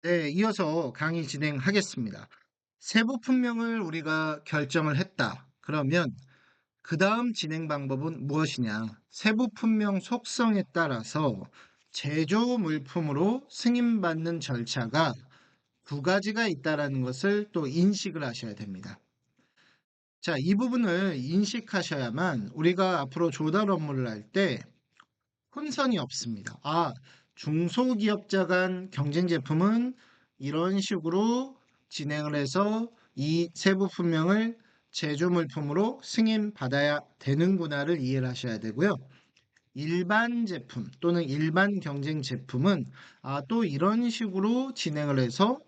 네, 이어서 강의 진행하겠습니다. 세부 품명을 우리가 결정을 했다. 그러면 그 다음 진행 방법은 무엇이냐? 세부 품명 속성에 따라서 제조 물품으로 승인받는 절차가 두 가지가 있다라는 것을 또 인식을 하셔야 됩니다. 자, 이 부분을 인식하셔야만 우리가 앞으로 조달 업무를 할 때 혼선이 없습니다. 아, 중소기업자 간 경쟁 제품은 이런 식으로 진행을 해서 이 세부 품명을 제조 물품으로 승인받아야 되는구나를 이해를 하셔야 되고요. 일반 제품 또는 일반 경쟁 제품은 또 이런 식으로 진행을 해서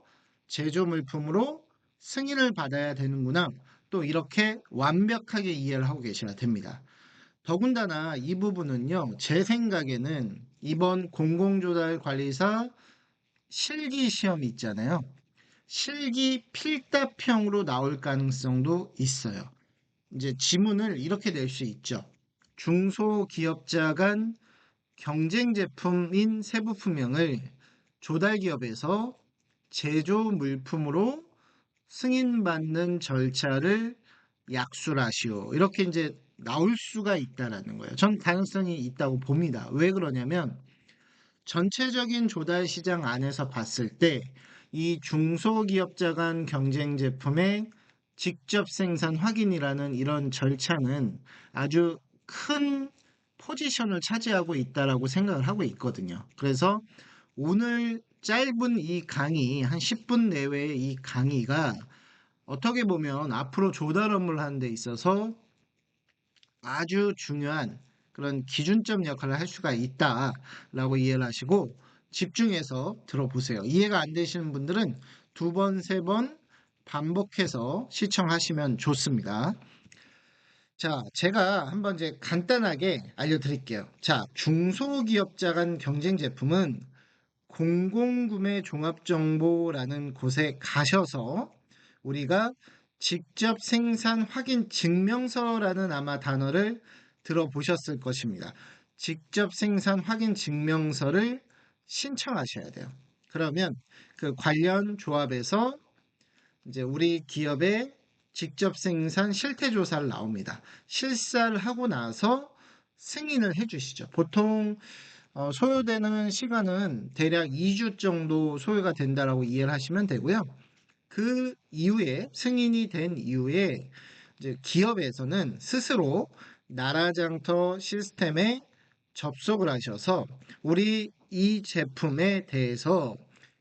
제조 물품으로 승인을 받아야 되는구나. 또 이렇게 완벽하게 이해를 하고 계셔야 됩니다. 더군다나 이 부분은요, 제 생각에는 이번 공공조달관리사 실기 시험이 있잖아요. 실기 필답형으로 나올 가능성도 있어요. 이제 지문을 이렇게 낼 수 있죠. 중소기업자 간 경쟁 제품인 세부품명을 조달기업에서 제조 물품으로 승인받는 절차를 약술하시오. 이렇게 이제 나올 수가 있다라는 거예요. 전 가능성이 있다고 봅니다. 왜 그러냐면 전체적인 조달 시장 안에서 봤을 때 이 중소기업자 간 경쟁 제품의 직접 생산 확인이라는 이런 절차는 아주 큰 포지션을 차지하고 있다라고 생각을 하고 있거든요. 그래서 오늘 짧은 이 강의, 한 10분 내외의 이 강의가 어떻게 보면 앞으로 조달 업무를 하는 데 있어서 아주 중요한 그런 기준점 역할을 할 수가 있다라고 이해를 하시고 집중해서 들어보세요. 이해가 안 되시는 분들은 두 번, 세 번 반복해서 시청하시면 좋습니다. 자, 제가 한번 이제 간단하게 알려드릴게요. 자, 중소기업자 간 경쟁 제품은 공공구매 종합정보라는 곳에 가셔서 우리가 직접 생산 확인 증명서라는 아마 단어를 들어보셨을 것입니다. 직접 생산 확인 증명서를 신청하셔야 돼요. 그러면 그 관련 조합에서 이제 우리 기업의 직접 생산 실태 조사를 나옵니다. 실사를 하고 나서 승인을 해주시죠. 보통 소요되는 시간은 대략 2주 정도 소요가 된다라고 이해를 하시면 되고요. 그 이후에 승인이 된 이후에 이제 기업에서는 스스로 나라장터 시스템에 접속을 하셔서 우리 이 제품에 대해서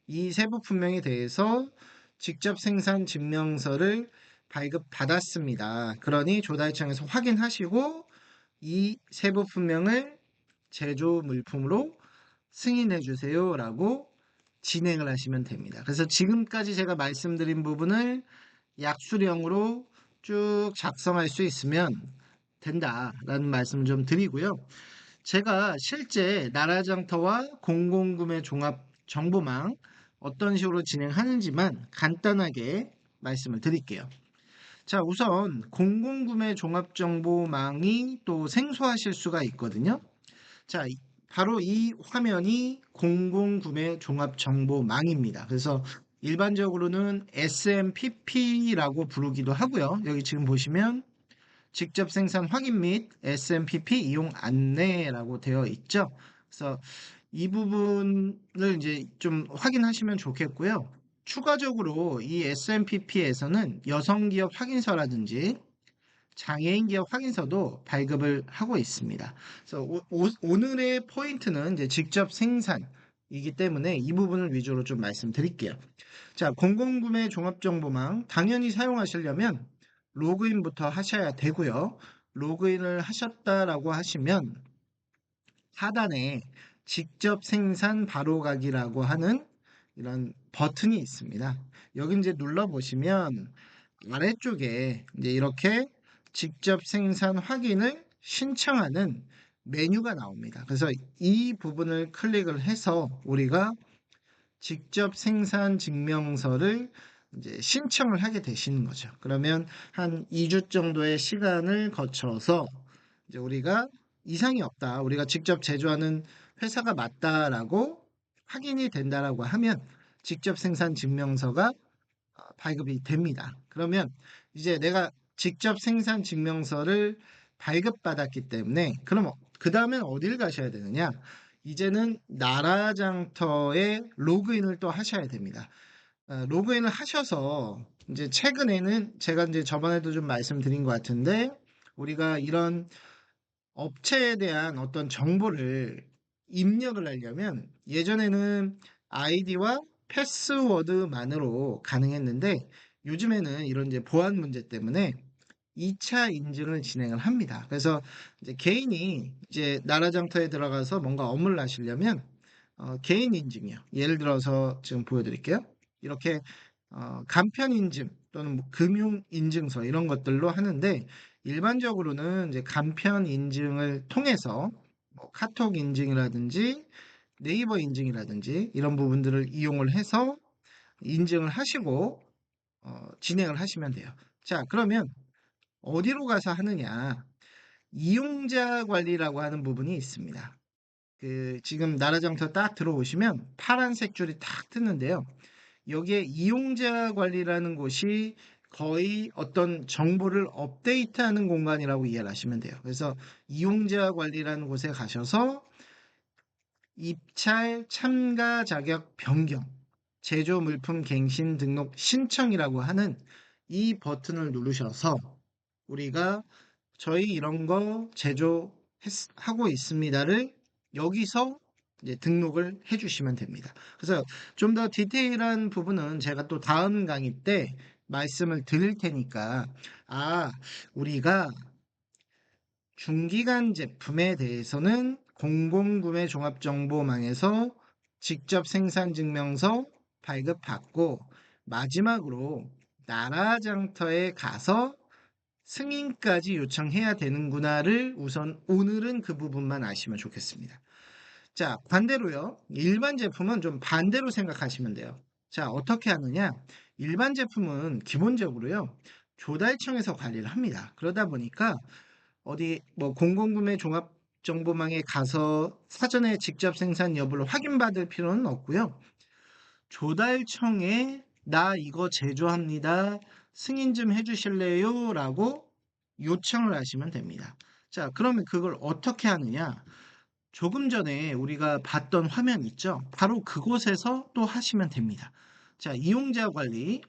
이 세부 품명에 대해서 직접 생산 증명서를 발급받았습니다. 그러니 조달청에서 확인하시고 이 세부 품명을 제조 물품으로 승인해 주세요라고 진행을 하시면 됩니다. 그래서 지금까지 제가 말씀드린 부분을 약수령으로 쭉 작성할 수 있으면 된다라는 말씀을 좀 드리고요. 제가 실제 나라장터와 공공구매 종합 정보망 어떤 식으로 진행하는지만 간단하게 말씀을 드릴게요. 자, 우선 공공구매 종합정보망이 또 생소하실 수가 있거든요. 자, 바로 이 화면이 공공구매 종합정보망입니다. 그래서 일반적으로는 SMPP라고 부르기도 하고요. 여기 지금 보시면 직접 생산 확인 및 SMPP 이용 안내라고 되어 있죠. 그래서 이 부분을 이제 좀 확인하시면 좋겠고요. 추가적으로 이 SMPP에서는 여성기업 확인서라든지 장애인 기업 확인서도 발급을 하고 있습니다. 그래서 오늘의 포인트는 이제 직접 생산이기 때문에 이 부분을 위주로 좀 말씀드릴게요. 자, 공공구매 종합정보망 당연히 사용하시려면 로그인부터 하셔야 되고요. 로그인을 하셨다라고 하시면 하단에 직접 생산 바로가기라고 하는 이런 버튼이 있습니다. 여기 이제 눌러보시면 아래쪽에 이제 이렇게 직접 생산 확인을 신청하는 메뉴가 나옵니다. 그래서 이 부분을 클릭을 해서 우리가 직접 생산 증명서를 이제 신청을 하게 되시는 거죠. 그러면 한 2주 정도의 시간을 거쳐서 이제 우리가 이상이 없다. 우리가 직접 제조하는 회사가 맞다라고 확인이 된다라고 하면 직접 생산 증명서가 발급이 됩니다. 그러면 이제 내가 직접 생산 증명서를 발급받았기 때문에 그럼 그 다음엔 어딜 가셔야 되느냐? 이제는 나라장터에 로그인을 또 하셔야 됩니다. 로그인을 하셔서 이제 최근에는 제가 이제 저번에도 좀 말씀드린 것 같은데 우리가 이런 업체에 대한 어떤 정보를 입력을 하려면 예전에는 아이디와 패스워드만으로 가능했는데 요즘에는 이런 이제 보안 문제 때문에 2차 인증을 진행을 합니다. 그래서 이제 개인이 이제 나라장터에 들어가서 뭔가 업무를 하시려면 개인 인증이요. 예를 들어서 지금 보여드릴게요. 이렇게 간편 인증 또는 뭐 금융 인증서 이런 것들로 하는데 일반적으로는 이제 간편 인증을 통해서 뭐 카톡 인증이라든지 네이버 인증이라든지 이런 부분들을 이용을 해서 인증을 하시고 진행을 하시면 돼요. 자, 그러면 어디로 가서 하느냐? 이용자 관리라고 하는 부분이 있습니다. 그 지금 나라장터 딱 들어오시면 파란색 줄이 탁 뜨는데요. 여기에 이용자 관리라는 곳이 거의 어떤 정보를 업데이트하는 공간이라고 이해를 하시면 돼요. 그래서 이용자 관리라는 곳에 가셔서 입찰 참가 자격 변경, 제조 물품 갱신 등록 신청이라고 하는 이 버튼을 누르셔서 우리가 저희 이런 거 제조하고 있습니다를 여기서 이제 등록을 해주시면 됩니다. 그래서 좀 더 디테일한 부분은 제가 또 다음 강의 때 말씀을 드릴 테니까, 우리가 중기간 제품에 대해서는 공공구매 종합정보망에서 직접 생산증명서 발급받고 마지막으로 나라장터에 가서 승인까지 요청해야 되는구나를 우선 오늘은 그 부분만 아시면 좋겠습니다. 자, 반대로요. 일반 제품은 좀 반대로 생각하시면 돼요. 자, 어떻게 하느냐? 일반 제품은 기본적으로요. 조달청에서 관리를 합니다. 그러다 보니까 어디 뭐 공공구매 종합정보망에 가서 사전에 직접 생산 여부를 확인받을 필요는 없고요. 조달청에 나 이거 제조합니다. 승인 좀 해주실래요? 라고 요청을 하시면 됩니다. 자, 그러면 그걸 어떻게 하느냐? 조금 전에 우리가 봤던 화면 있죠? 바로 그곳에서 또 하시면 됩니다. 자, 이용자 관리,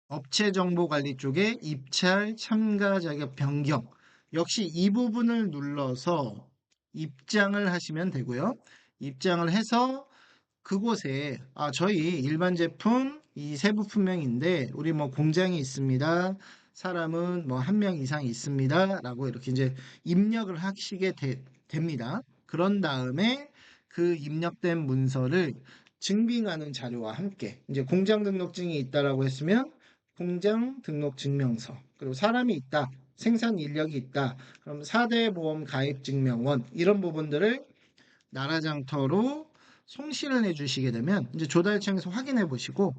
업체 정보 관리 쪽에 입찰 참가 자격 변경. 역시 이 부분을 눌러서 입장을 하시면 되고요. 입장을 해서 그곳에 저희 일반 제품 이 세부 품명인데 우리 뭐 공장이 있습니다. 사람은 뭐 한 명 이상 있습니다. 라고 이렇게 이제 입력을 하시게 됩니다. 그런 다음에 그 입력된 문서를 증빙하는 자료와 함께 이제 공장 등록증이 있다라고 했으면 공장 등록 증명서 그리고 사람이 있다. 생산 인력이 있다. 그럼 4대 보험 가입 증명원 이런 부분들을 나라장터로 송신을 해주시게 되면 이제 조달청에서 확인해 보시고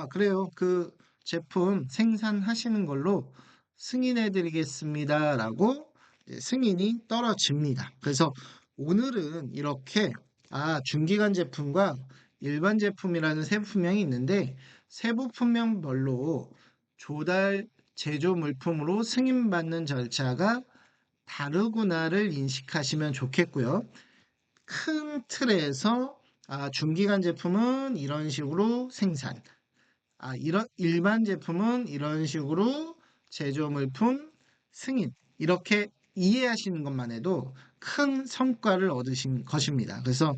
그래요. 그 제품 생산하시는 걸로 승인해 드리겠습니다라고 승인이 떨어집니다. 그래서 오늘은 이렇게 중기간 제품과 일반 제품이라는 세부 품명이 있는데 세부 품명별로 조달 제조 물품으로 승인받는 절차가 다르구나를 인식하시면 좋겠고요. 큰 틀에서 중기간 제품은 이런 식으로 생산, 이런 일반 제품은 이런 식으로 제조 물품 승인 이렇게 이해하시는 것만 해도 큰 성과를 얻으신 것입니다. 그래서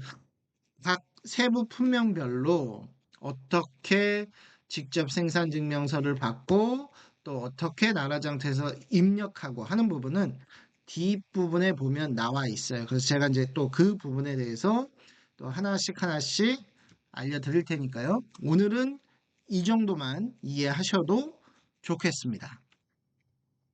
각 세부 품명별로 어떻게 직접 생산 증명서를 받고 또 어떻게 나라장터에서 입력하고 하는 부분은 뒷부분에 보면 나와 있어요. 그래서 제가 이제 또 그 부분에 대해서 또 하나씩 하나씩 알려드릴 테니까요. 오늘은 이 정도만 이해하셔도 좋겠습니다.